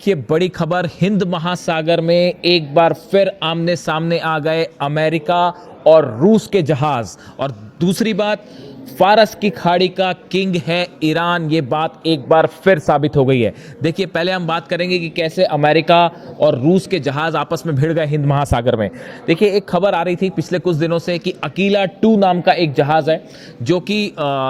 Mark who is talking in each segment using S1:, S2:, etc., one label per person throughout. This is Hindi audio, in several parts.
S1: ये बड़ी खबर, हिंद महासागर में एक बार फिर आमने सामने आ गए अमेरिका और रूस के जहाज। और दूसरी बात, फारस की खाड़ी का किंग है ईरान। ये बात एक बार फिर साबित हो गई है। देखिए, पहले हम बात करेंगे कि कैसे अमेरिका और रूस के जहाज आपस में भिड़ गए हिंद महासागर में। देखिए, एक खबर आ रही थी पिछले कुछ दिनों से कि अकीला 2 नाम का एक जहाज है जो कि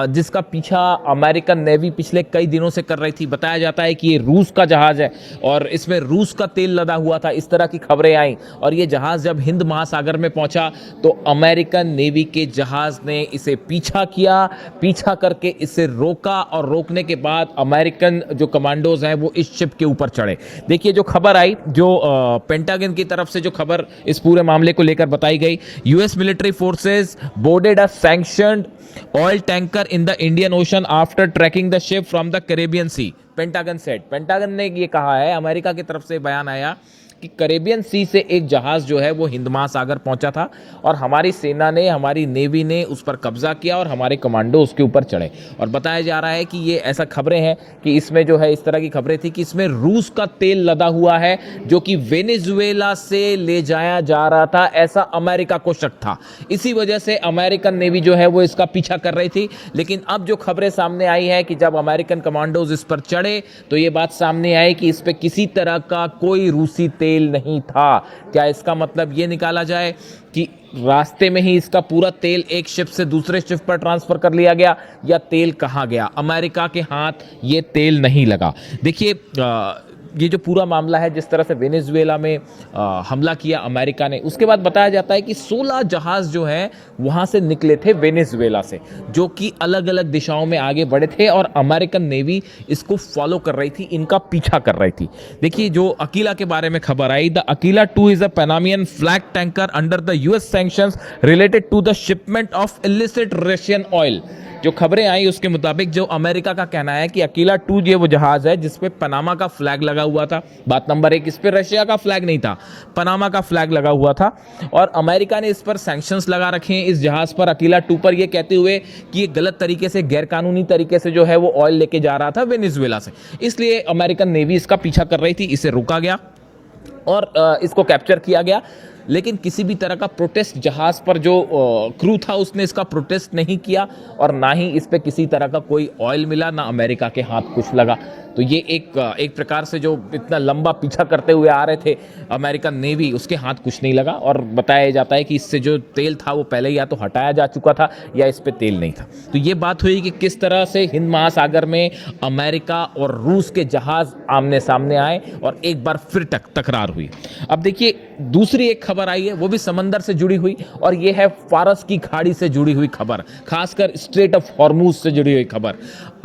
S1: जिसका पीछा अमेरिकन नेवी पिछले कई दिनों से कर रही थी। बताया जाता है कि ये रूस का जहाज है और इसमें रूस का तेल लदा हुआ था, इस तरह की खबरें आई। और ये जहाज जब हिंद महासागर में पहुंचा तो अमेरिकन नेवी के जहाज ने इसे पीछा करके इसे रोका और रोकने के बाद अमेरिकन जो कमांडोज हैं वो इस शिप के ऊपर चढ़े। देखिए, जो खबर आई, जो पेंटागन की तरफ से जो खबर इस पूरे मामले को लेकर बताई गई, US military forces boarded a sanctioned oil tanker in the Indian Ocean after tracking the ship from the Caribbean Sea. Pentagon said, Pentagon ने ये कहा है, अमेरिका की तरफ से बयान आया कि कैरेबियन सी से एक जहाज जो है वो हिंद महासागर पहुंचा था और हमारी सेना ने, हमारी नेवी ने उस पर कब्जा किया और हमारे कमांडो उसके ऊपर चढ़े। और बताया जा रहा है कि ये ऐसा खबरें हैं कि इसमें जो है, इस तरह की खबरें थी कि इसमें रूस का तेल लदा हुआ है जो कि वेनेजुएला से ले जाया जा रहा था, ऐसा अमेरिका को शक था। इसी वजह से अमेरिकन नेवी जो है वो इसका पीछा कर रही थी। लेकिन अब जो खबरें सामने आई है कि जब अमेरिकन कमांडोज इस पर चढ़े तो ये बात सामने आई कि इस पर किसी तरह का कोई रूसी तेल नहीं था। क्या इसका मतलब यह निकाला जाए कि रास्ते में ही इसका पूरा तेल एक शिप से दूसरे शिप पर ट्रांसफर कर लिया गया, या तेल कहां गया? अमेरिका के हाथ ये तेल नहीं लगा। देखिए, ये जो पूरा मामला है, जिस तरह से वेनेजुएला में हमला किया अमेरिका ने, उसके बाद बताया जाता है कि 16 जहाज जो हैं वहां से निकले थे वेनेजुएला से, जो कि अलग अलग दिशाओं में आगे बढ़े थे और अमेरिकन नेवी इसको फॉलो कर रही थी, इनका पीछा कर रही थी। देखिए, जो अकीला के बारे में खबर आई, the Aquila 2 is a Panamanian flag tanker under the US sanctions related to the shipment of illicit Russian oil. जो खबरें आई उसके मुताबिक जो अमेरिका का कहना है कि अकीला 2 ये वो जहाज है जिसपे पनामा का फ्लैग लगा हुआ था। बात नंबर 1, इस पे रशिया का फ्लैग नहीं था, पनामा का फ्लैग लगा हुआ था और अमेरिका ने इस पर सैंक्शंस लगा रखे हैं, इस जहाज पर, अकीला 2 पर, ये कहते हुए कि ये गलत तरीके से, गैरकानूनी तरीके से जो है वो ऑयल लेके जा रहा था वेनेजुएला से। इसलिए अमेरिकन नेवी इसका पीछा कर रही थी, इसे रोका गया और इसको कैप्चर किया गया। लेकिन किसी भी तरह का प्रोटेस्ट, जहाज पर जो क्रू था उसने इसका प्रोटेस्ट नहीं किया और ना ही इस पे किसी तरह का कोई ऑयल मिला, ना अमेरिका के हाथ कुछ लगा। तो ये एक प्रकार से जो इतना लंबा पीछा करते हुए आ रहे थे अमेरिकन नेवी, उसके हाथ कुछ नहीं लगा। और बताया जाता है कि इससे जो तेल था वो पहले या तो हटाया जा चुका था या इस पे तेल नहीं था। तो ये बात हुई कि किस तरह से हिंद महासागर में अमेरिका और रूस के जहाज आमने सामने आए और एक बार फिर टकरार हुई। अब देखिए, दूसरी एक खबर आई है, वो भी समंदर से जुड़ी हुई, और ये है फारस की खाड़ी से जुड़ी हुई खबर, खासकर स्ट्रेट ऑफ हॉर्मूज से जुड़ी हुई खबर।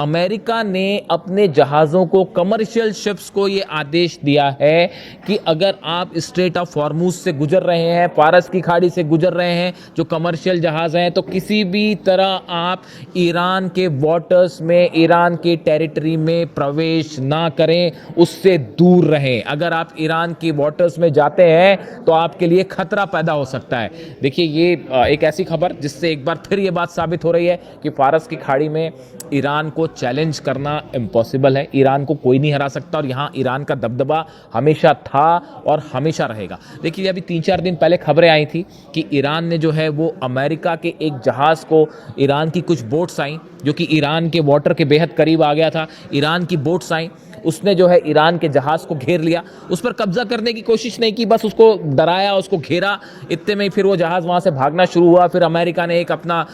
S1: अमेरिका ने अपने जहाजों को, कमर्शियल शिप्स को, ये आदेश दिया है कि अगर आप स्ट्रेट ऑफ हॉर्मूज से गुजर रहे हैं, फारस की खाड़ी से गुजर रहे हैं, जो कमर्शियल जहाज हैं, तो किसी भी तरह आप ईरान के वाटर्स में, ईरान के टेरिटरी में प्रवेश ना करें, उससे दूर रहें। अगर आप ईरान की वाटर्स में जाते हैं तो आपके लिए खतरा पैदा हो सकता है। देखिए, ये एक ऐसी खबर जिससे एक बार फिर ये बात साबित हो रही है कि फारस की खाड़ी में ईरान को चैलेंज करना इम्पॉसिबल है। ईरान को कोई नहीं हरा सकता और यहाँ ईरान का दबदबा हमेशा था और हमेशा रहेगा। देखिए, अभी 3-4 दिन पहले खबरें आई थी कि ईरान ने जो है वो अमेरिका के एक जहाज़ को, ईरान की कुछ बोट्स आई जो कि ईरान के वाटर के बेहद करीब आ गया था, ईरान की बोट्स आई, उसने जो है ईरान के जहाज़ को घेर लिया, उस पर कब्जा करने की कोशिश नहीं की, बस उसको डराया, उसको घेरा। इतने में ही फिर वो जहाज़ वहाँ से भागना शुरू हुआ। फिर अमेरिका ने एक अपना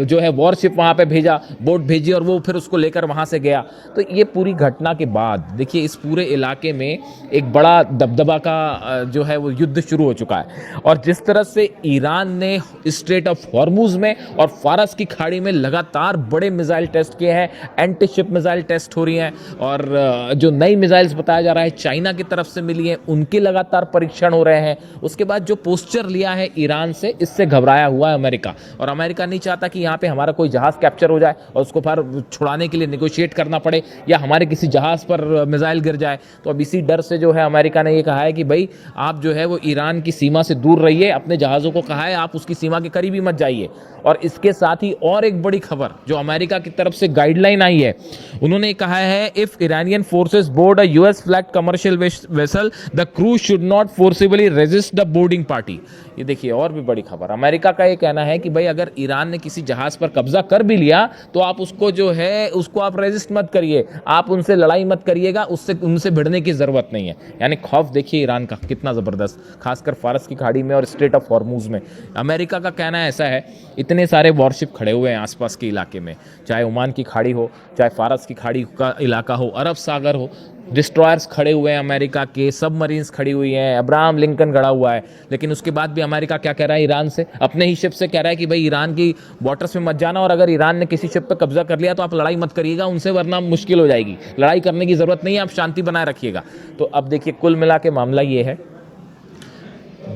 S1: जो है वॉरशिप वहाँ पे भेजा, बोट भेजी, और वो फिर उसको लेकर वहाँ से गया। तो ये पूरी घटना के बाद देखिए, इस पूरे इलाके में एक बड़ा दबदबा का जो है वो युद्ध शुरू हो चुका है। और जिस तरह से ईरान ने स्ट्रेट ऑफ हॉर्मूज में और फारस की खाड़ी में लगातार बड़े मिसाइल टेस्ट किए हैं, एंटी शिप मिसाइल टेस्ट हो रही हैं, और जो नई मिसाइल्स बताया जा रहा है चाइना की तरफ से मिली है, उनके लगातार परीक्षण हो रहे हैं। उसके बाद जो पोस्चर लिया है ईरान से, इससे घबराया हुआ है अमेरिका, और अमेरिका नहीं चाहता कि यहाँ पे हमारा कोई जहाज कैप्चर हो जाए और उसको फिर छुड़ाने के लिए नेगोशिएट करना पड़े, या हमारे किसी जहाज पर मिसाइल गिर जाए। तो अब इसी डर से जो है अमेरिका ने ये कहा है कि भाई, आप जो है वो ईरान की सीमा से दूर रहिए, अपने जहाज़ों को कहा है आप उसकी सीमा के करीब ही मत जाइए। और इसके साथ ही और एक बड़ी खबर जो अमेरिका की तरफ से गाइडलाइन आई है, उन्होंने कहा है, if Iranian Indian forces board a US flagged commercial vessel, the crew should not forcibly resist the boarding party. ये देखिए और भी बड़ी खबर, अमेरिका का ये कहना है कि भाई अगर ईरान ने किसी जहाज पर कब्जा कर भी लिया तो आप उसको जो है उसको आप रेजिस्ट मत करिए, आप उनसे लड़ाई मत करिएगा, उससे उनसे भिड़ने की जरूरत नहीं है। यानी खौफ देखिए ईरान का कितना जबरदस्त, खासकर फारस की खाड़ी में और स्ट्रेट ऑफ हॉर्मूज में। अमेरिका का कहना ऐसा है, इतने सारे वॉरशिप खड़े हुए हैं आसपास के इलाके में, चाहे ओमान की खाड़ी हो, चाहे फारस की खाड़ी का इलाका हो, अरब सागर हो, डिस्ट्रॉयर्स खड़े हुए हैं अमेरिका के, सबमरीन्स खड़ी हुई हैं, अब्राहम लिंकन खड़ा हुआ है, लेकिन उसके बाद भी अमेरिका क्या कह रहा है ईरान से, अपने ही शिप से कह रहा है कि भाई ईरान की वाटर्स में मत जाना, और अगर ईरान ने किसी शिप पर कब्जा कर लिया तो आप लड़ाई मत करिएगा उनसे, वरना मुश्किल हो जाएगी, लड़ाई करने की जरूरत नहीं है, आप शांति बनाए रखिएगा। तो अब देखिए कुल मिला के मामला ये है,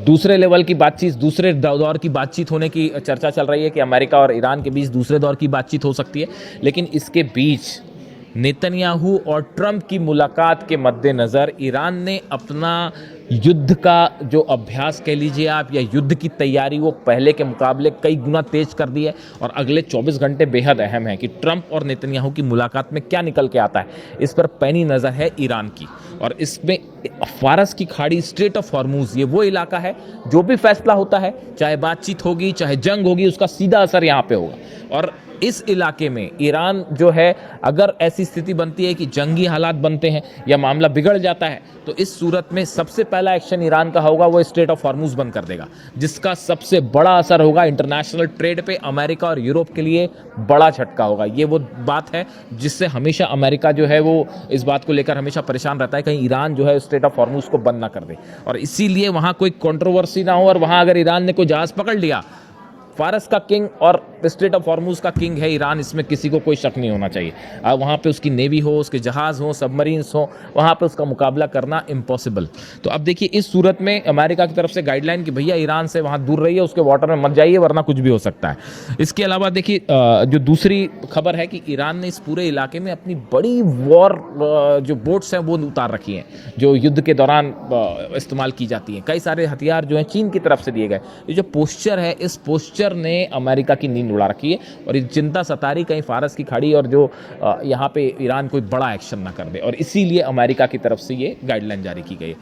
S1: दूसरे लेवल की बातचीत, दूसरे दौर की बातचीत होने की चर्चा चल रही है कि अमेरिका और ईरान के बीच दूसरे दौर की बातचीत हो सकती है, लेकिन इसके बीच नेतन्याहू और ट्रंप की मुलाकात के मद्देनज़र ईरान ने अपना युद्ध का जो अभ्यास कह लीजिए आप, या युद्ध की तैयारी, वो पहले के मुकाबले कई गुना तेज कर दी है। और अगले 24 घंटे बेहद अहम है कि ट्रंप और नेतन्याहू की मुलाकात में क्या निकल के आता है, इस पर पैनी नज़र है ईरान की। और इसमें फारस की खाड़ी, स्ट्रेट ऑफ हॉर्मूज, ये वो इलाका है, जो भी फैसला होता है, चाहे बातचीत होगी चाहे जंग होगी, उसका सीधा असर यहाँ पे होगा। और इस इलाके में ईरान जो है, अगर ऐसी स्थिति बनती है कि जंगी हालात बनते हैं या मामला बिगड़ जाता है, तो इस सूरत में सबसे पहला एक्शन ईरान का होगा वो स्ट्रेट ऑफ हॉर्मूज बंद कर देगा, जिसका सबसे बड़ा असर होगा इंटरनेशनल ट्रेड पे। अमेरिका और यूरोप के लिए बड़ा झटका होगा। ये वो बात है जिससे हमेशा अमेरिका जो है वो इस बात को लेकर हमेशा परेशान रहता है, कहीं ईरान जो है स्ट्रेट ऑफ हॉर्मूज को बंद ना कर दे, और इसीलिए वहाँ कोई कंट्रोवर्सी ना हो। और वहाँ अगर ईरान ने कोई जहाज पकड़ लिया, फारस का किंग और स्ट्रेट ऑफ हॉर्मूज का किंग है ईरान, इसमें किसी को कोई शक नहीं होना चाहिए। अब वहाँ पे उसकी नेवी हो, उसके जहाज़ हो, सबमरीन्स हो, वहाँ पे उसका मुकाबला करना इम्पॉसिबल। तो अब देखिए इस सूरत में अमेरिका की तरफ से गाइडलाइन कि भैया ईरान से वहाँ दूर रहिए, उसके वाटर में मत जाइए, वरना कुछ भी हो सकता है। इसके अलावा देखिए जो दूसरी खबर है कि ईरान ने इस पूरे इलाके में अपनी बड़ी वॉर जो बोट्स हैं वो उतार रखी हैं, जो युद्ध के दौरान इस्तेमाल की जाती हैं। कई सारे हथियार जो हैं चीन की तरफ से दिए गए। ये जो पोस्चर है, इस पोस्चर ने अमेरिका की नींद उड़ा रखी है, और ये चिंता सता रही कहीं फारस की खाड़ी और जो यहाँ पे ईरान कोई बड़ा एक्शन ना कर दे, और इसीलिए अमेरिका की तरफ से ये गाइडलाइन जारी की गई है।